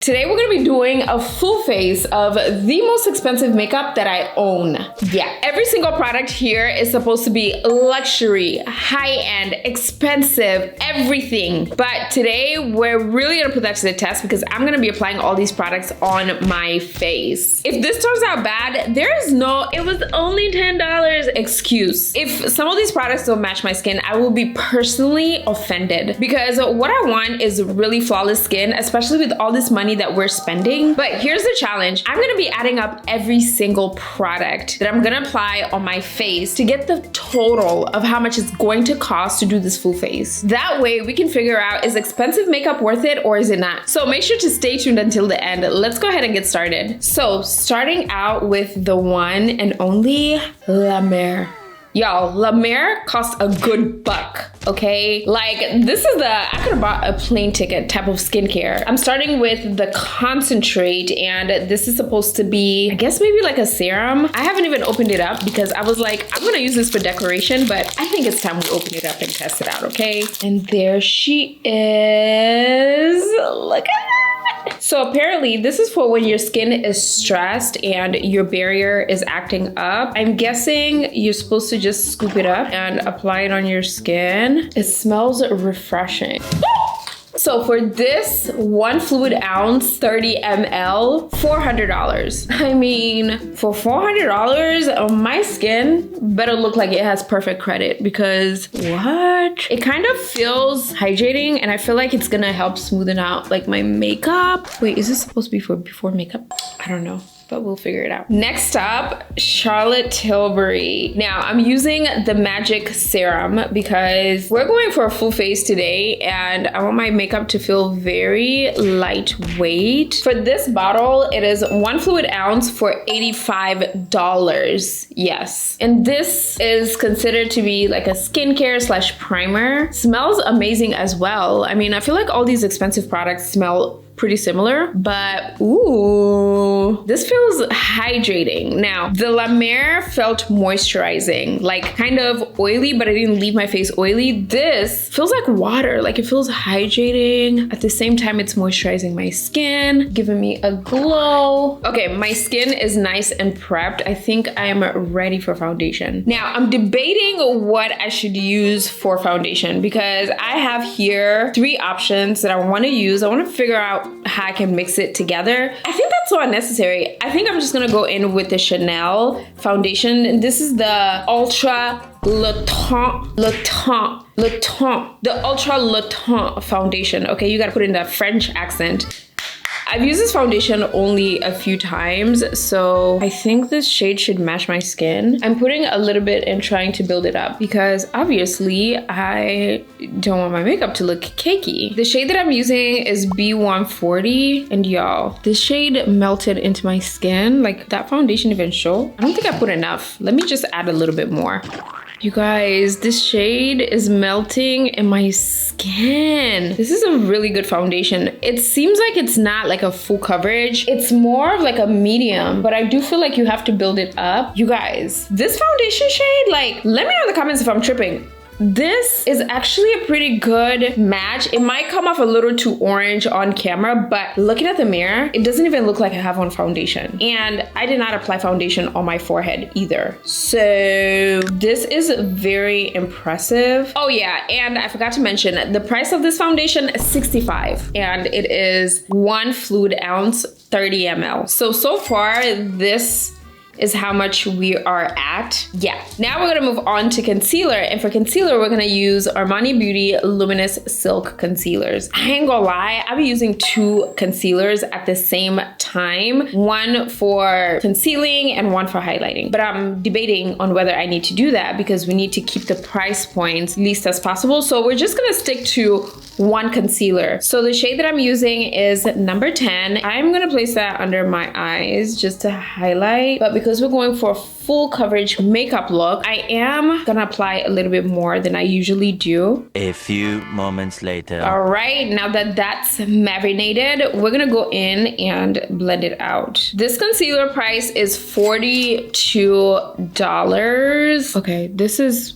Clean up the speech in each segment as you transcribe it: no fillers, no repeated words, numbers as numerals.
Today we're gonna be doing a full face of the most expensive makeup that I own. Yeah, every single product here is supposed to be luxury, high-end, expensive, everything. But today we're really gonna put that to the test because I'm gonna be applying all these products on my face. If this turns out bad, there is no, it was only $10 excuse. If some of these products don't match my skin, I will be personally offended because what I want is really flawless skin, especially with all this money that we're spending. But here's the challenge. I'm gonna be adding up every single product that I'm gonna apply on my face to get the total of how much it's going to cost to do this full face. That way we can figure out, is expensive makeup worth it or is it not? So make sure to stay tuned until the end. Let's go ahead and get started. So starting out with the one and only La Mer. Y'all, La Mer costs a good buck, okay? Like, this is I could have bought a plane ticket type of skincare. I'm starting with the Concentrate, and this is supposed to be, I guess maybe like a serum. I haven't even opened it up because I was like, I'm gonna use this for decoration, but I think it's time we open it up and test it out, okay? And there she is. Look at that. So apparently this is for when your skin is stressed and your barrier is acting up. I'm guessing you're supposed to just scoop it up and apply it on your skin. It smells refreshing. So for this 1 fluid ounce, 30 ml, $400. I mean, for $400, my skin better look like it has perfect credit because what? It kind of feels hydrating and I feel like it's gonna help smoothen out like my makeup. Wait, is this supposed to be for before makeup? I don't know, but we'll figure it out. Next up, Charlotte Tilbury. Now I'm using the Magic Serum because we're going for a full face today and I want my makeup to feel very lightweight. For this bottle, it is 1 fluid ounce for $85. Yes. And this is considered to be like a skincare slash primer. Smells amazing as well. I mean, I feel like all these expensive products smell pretty similar, but ooh, this feels hydrating. Now, the La Mer felt moisturizing, like kind of oily, but I didn't leave my face oily. This feels like water, like it feels hydrating. At the same time, it's moisturizing my skin, giving me a glow. Okay, my skin is nice and prepped. I think I am ready for foundation. Now, I'm debating what I should use for foundation because I have here 3 options that I want to use. I want to figure out how I can mix it together. I think that's so unnecessary. I think I'm just gonna go in with the Chanel foundation. And this is the Ultra Le Temps, the Ultra Le Temps foundation. Okay, you gotta put in that French accent. I've used this foundation only a few times, so I think this shade should match my skin. I'm putting a little bit and trying to build it up because obviously I don't want my makeup to look cakey. The shade that I'm using is B140, and y'all, this shade melted into my skin. Like, that foundation even show? I don't think I put enough. Let me just add a little bit more. You guys, this shade is melting in my skin. This is a really good foundation. It seems like it's not like a full coverage. It's more of like a medium, but I do feel like you have to build it up. You guys, this foundation shade, like, let me know in the comments if I'm tripping. This is actually a pretty good match. It might come off a little too orange on camera, but looking at the mirror, it doesn't even look like I have on foundation. And I did not apply foundation on my forehead either. So this is very impressive. Oh yeah, and I forgot to mention, the price of this foundation is $65, and it is 1 fluid ounce, 30 ml. So far, this is how much we are at. Yeah, now we're gonna move on to concealer. And for concealer, we're gonna use Armani Beauty Luminous Silk Concealers. I ain't gonna lie, I've been using 2 concealers at the same time. One for concealing and one for highlighting. But I'm debating on whether I need to do that because we need to keep the price points least as possible. So we're just gonna stick to 1 concealer. So the shade that I'm using is number 10. I'm gonna place that under my eyes just to highlight, but because we're going for a full coverage makeup look, I am gonna apply a little bit more than I usually do. A few moments later. All right, now that that's marinated, we're gonna go in and blend it out. This concealer price is $42. Okay, this is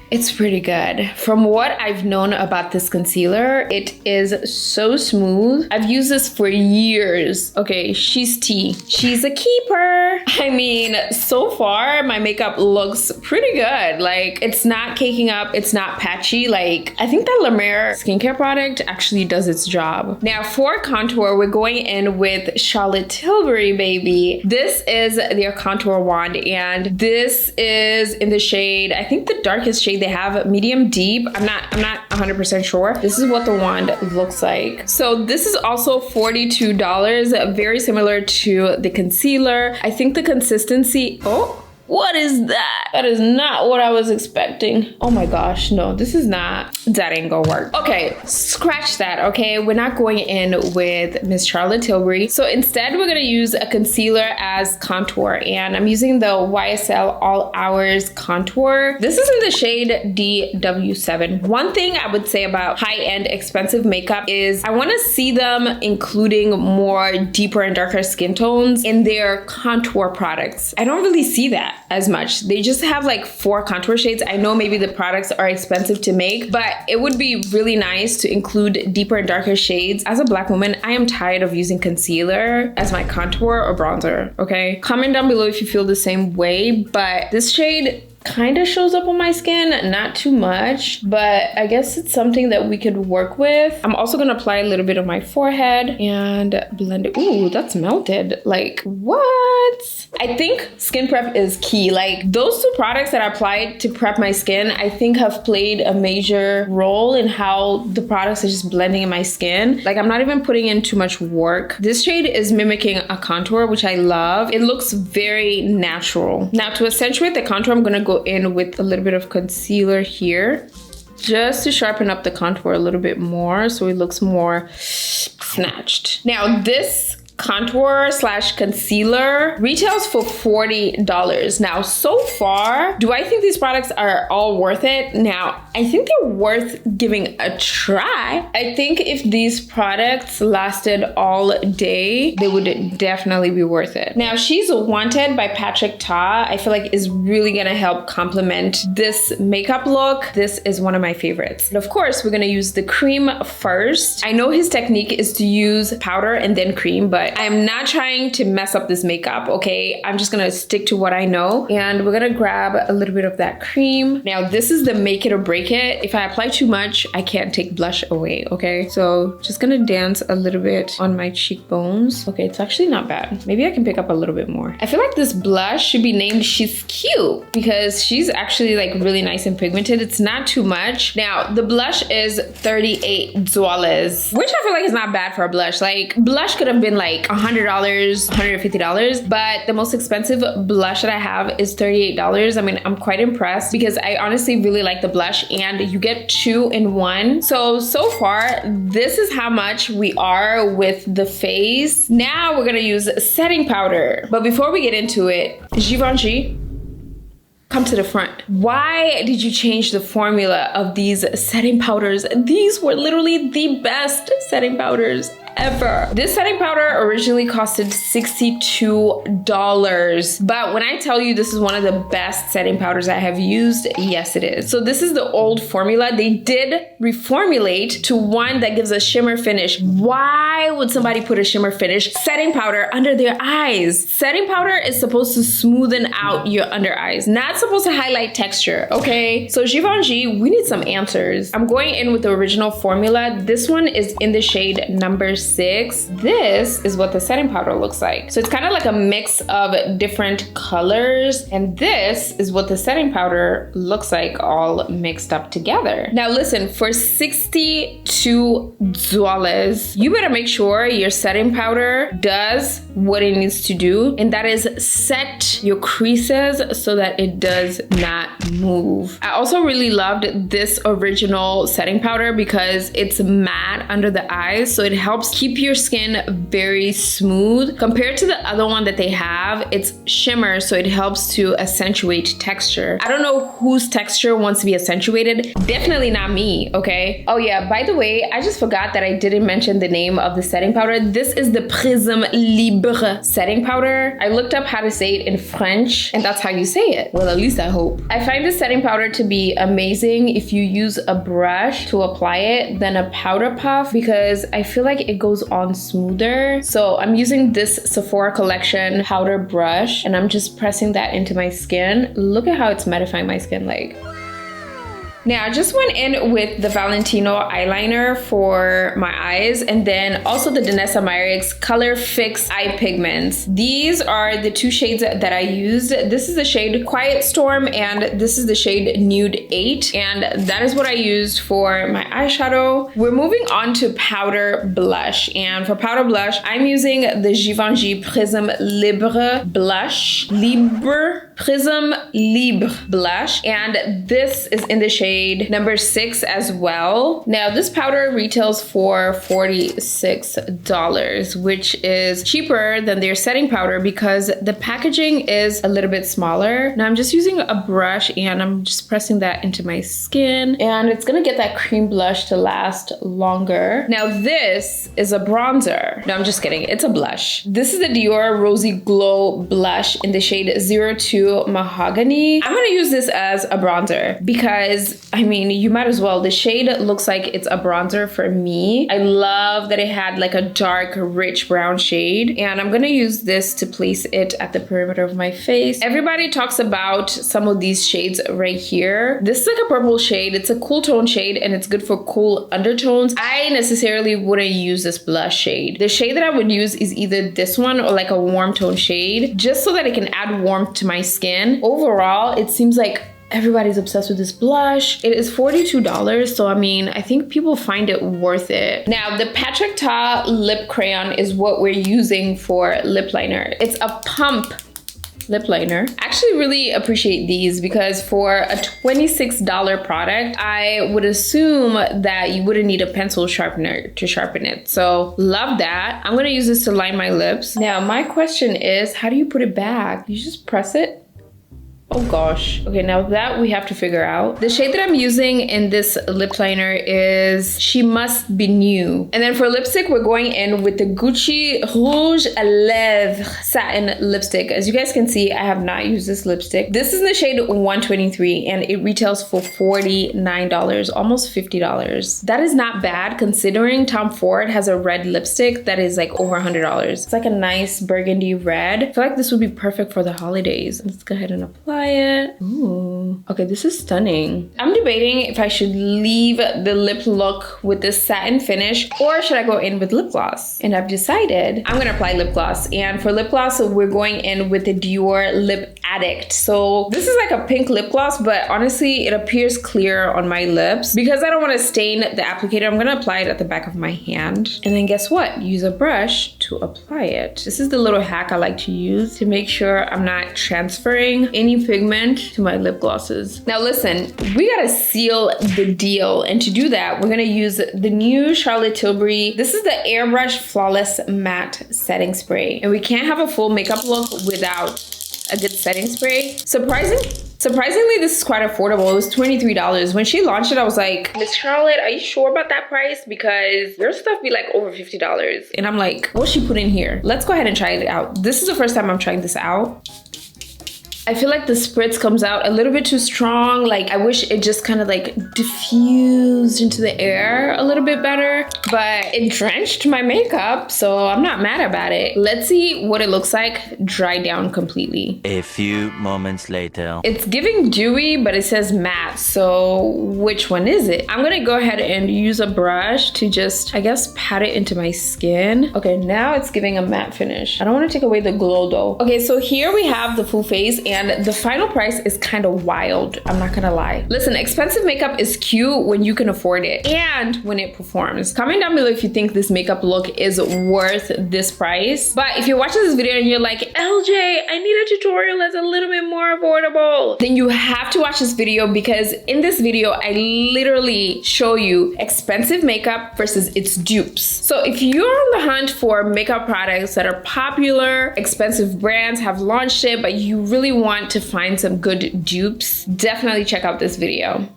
It's pretty good. From what I've known about this concealer, it is so smooth. I've used this for years. Okay, she's tea. She's a keeper. I mean, so far, my makeup looks pretty good. Like, it's not caking up. It's not patchy. Like, I think that La Mer skincare product actually does its job. Now, for contour, we're going in with Charlotte Tilbury, baby. This is their contour wand, and this is in the shade, I think the darkest shade they have, medium deep. I'm not 100% sure. This is what the wand looks like. So this is also $42, very similar to the concealer. I think the consistency, oh, what is that? That is not what I was expecting. Oh my gosh, no, this is not, that ain't gonna work. Okay, scratch that, okay? We're not going in with Miss Charlotte Tilbury. So instead, we're gonna use a concealer as contour, and I'm using the YSL All Hours Contour. This is in the shade DW7. One thing I would say about high-end expensive makeup is I wanna see them including more deeper and darker skin tones in their contour products. I don't really see that as much. They just have like 4 contour shades. I know maybe the products are expensive to make, but it would be really nice to include deeper and darker shades. As a Black woman, I am tired of using concealer as my contour or bronzer, okay? Comment down below if you feel the same way, but this shade kind of shows up on my skin, not too much, but I guess it's something that we could work with. I'm also gonna apply a little bit on my forehead and blend it. Ooh, that's melted. Like, what? I think skin prep is key. Like, those 2 products that I applied to prep my skin, I think have played a major role in how the products are just blending in my skin. Like, I'm not even putting in too much work. This shade is mimicking a contour, which I love. It looks very natural. Now, to accentuate the contour, I'm gonna go in with a little bit of concealer here just to sharpen up the contour a little bit more so it looks more snatched. Now, this contour slash concealer retails for $40. Now, so far, do I think these products are all worth it? Now, I think they're worth giving a try. I think if these products lasted all day, they would definitely be worth it. Now, She's Wanted by Patrick Ta, I feel like is really gonna help complement this makeup look. This is one of my favorites. And of course, we're gonna use the cream first. I know his technique is to use powder and then cream, but I'm not trying to mess up this makeup, okay? I'm just gonna stick to what I know, and we're gonna grab a little bit of that cream. Now, this is the make it or break it. If I apply too much, I can't take blush away, okay? So just gonna dance a little bit on my cheekbones. Okay, it's actually not bad. Maybe I can pick up a little bit more. I feel like this blush should be named She's Cute because she's actually like really nice and pigmented. It's not too much. Now, the blush is $38, which I feel like is not bad for a blush. Like, blush could have been like $100, $150, but the most expensive blush that I have is $38. I mean, I'm quite impressed because I honestly really like the blush, and you get 2 in 1. So far, this is how much we are with the face. Now we're gonna use setting powder. But before we get into it, Givenchy, come to the front. Why did you change the formula of these setting powders? These were literally the best setting powders ever. This setting powder originally costed $62, but when I tell you this is one of the best setting powders I have used, yes it is. So this is the old formula. They did reformulate to one that gives a shimmer finish. Why would somebody put a shimmer finish setting powder under their eyes? Setting powder is supposed to smoothen out your under eyes, not supposed to highlight texture, okay? So Givenchy, we need some answers. I'm going in with the original formula. This one is in the shade number 6. This is what the setting powder looks like. So it's kind of like a mix of different colors, and this is what the setting powder looks like all mixed up together. Now listen, for $62, you better make sure your setting powder does what it needs to do, and that is set your creases so that it does not move. I also really loved this original setting powder because it's matte under the eyes, so it helps keep your skin very smooth. Compared to the other one that they have, it's shimmer, so it helps to accentuate texture. I don't know whose texture wants to be accentuated. Definitely not me, okay? Oh yeah, by the way, I just forgot that I didn't mention the name of the setting powder. This is the Prisme Libre setting powder. I looked up how to say it in French, and that's how you say it. Well, at least I hope. I find this setting powder to be amazing if you use a brush to apply it than a powder puff, because I feel like it goes on smoother. So I'm using this Sephora collection powder brush, and I'm just pressing that into my skin. Look at how it's mattifying my skin like. Now, I just went in with the Valentino eyeliner for my eyes, and then also the Danessa Myricks Color Fix Eye Pigments. These are the two shades that I used. This is the shade Quiet Storm, and this is the shade Nude 8, and that is what I used for my eyeshadow. We're moving on to powder blush, and for powder blush, I'm using the Givenchy Prisme Libre blush. Prisme Libre blush, and this is in the shade number 6 as well. Now this powder retails for $46, which is cheaper than their setting powder because the packaging is a little bit smaller. Now I'm just using a brush and I'm just pressing that into my skin, and it's gonna get that cream blush to last longer. Now this is a bronzer. No, I'm just kidding, it's a blush. This is the Dior Rosy Glow blush in the shade 02 Mahogany. I'm gonna use this as a bronzer because I mean, you might as well. The shade looks like it's a bronzer for me. I love that it had like a dark, rich brown shade. And I'm gonna use this to place it at the perimeter of my face. Everybody talks about some of these shades right here. This is like a purple shade. It's a cool tone shade and it's good for cool undertones. I necessarily wouldn't use this blush shade. The shade that I would use is either this one or like a warm tone shade, just so that it can add warmth to my skin. Overall, it seems like everybody's obsessed with this blush. It is $42, so I mean, I think people find it worth it. Now, the Patrick Ta lip crayon is what we're using for lip liner. It's a pump lip liner. I actually really appreciate these because for a $26 product, I would assume that you wouldn't need a pencil sharpener to sharpen it. So love that. I'm gonna use this to line my lips. Now, my question is, how do you put it back? You just press it? Oh gosh. Okay, now that we have to figure out. The shade that I'm using in this lip liner is She Must Be New. And then for lipstick, we're going in with the Gucci Rouge à Lèvres satin lipstick. As you guys can see, I have not used this lipstick. This is in the shade 123 and it retails for $49, almost $50. That is not bad considering Tom Ford has a red lipstick that is like over $100. It's like a nice burgundy red. I feel like this would be perfect for the holidays. Let's go ahead and apply it. Ooh. Okay, this is stunning. I'm debating if I should leave the lip look with this satin finish or should I go in with lip gloss? And I've decided I'm gonna apply lip gloss. And for lip gloss, we're going in with the Dior Lip Addict. So this is like a pink lip gloss, but honestly, it appears clear on my lips. Because I don't wanna stain the applicator, I'm gonna apply it at the back of my hand. And then guess what? Use a brush to apply it. This is the little hack I like to use to make sure I'm not transferring any pigment to my lip glosses. Now listen, we gotta seal the deal, and to do that, we're gonna use the new Charlotte Tilbury. This is the Airbrush Flawless Matte Setting Spray, and we can't have a full makeup look without a good setting spray. Surprisingly, this is quite affordable. It was $23. When she launched it, I was like, Miss Charlotte, are you sure about that price? Because your stuff be like over $50. And I'm like, what's she put in here? Let's go ahead and try it out. This is the first time I'm trying this out. I feel like the spritz comes out a little bit too strong. Like I wish it just kind of like diffused into the air a little bit better, but it drenched my makeup, so I'm not mad about it. Let's see what it looks like dry down completely. A few moments later. It's giving dewy, but it says matte, so which one is it? I'm gonna go ahead and use a brush to just, I guess, pat it into my skin. Okay, now it's giving a matte finish. I don't want to take away the glow though. Okay, so here we have the full face, and the final price is kind of wild, I'm not gonna lie. Listen, expensive makeup is cute when you can afford afford it and when it performs. Comment down below if you think this makeup look is worth this price. But if you're watching this video and you're like, LJ, I need a tutorial that's a little bit more affordable, then you have to watch this video, because in this video, I literally show you expensive makeup versus its dupes. So if you're on the hunt for makeup products that are popular, expensive brands have launched it, but you really want to find some good dupes, definitely check out this video.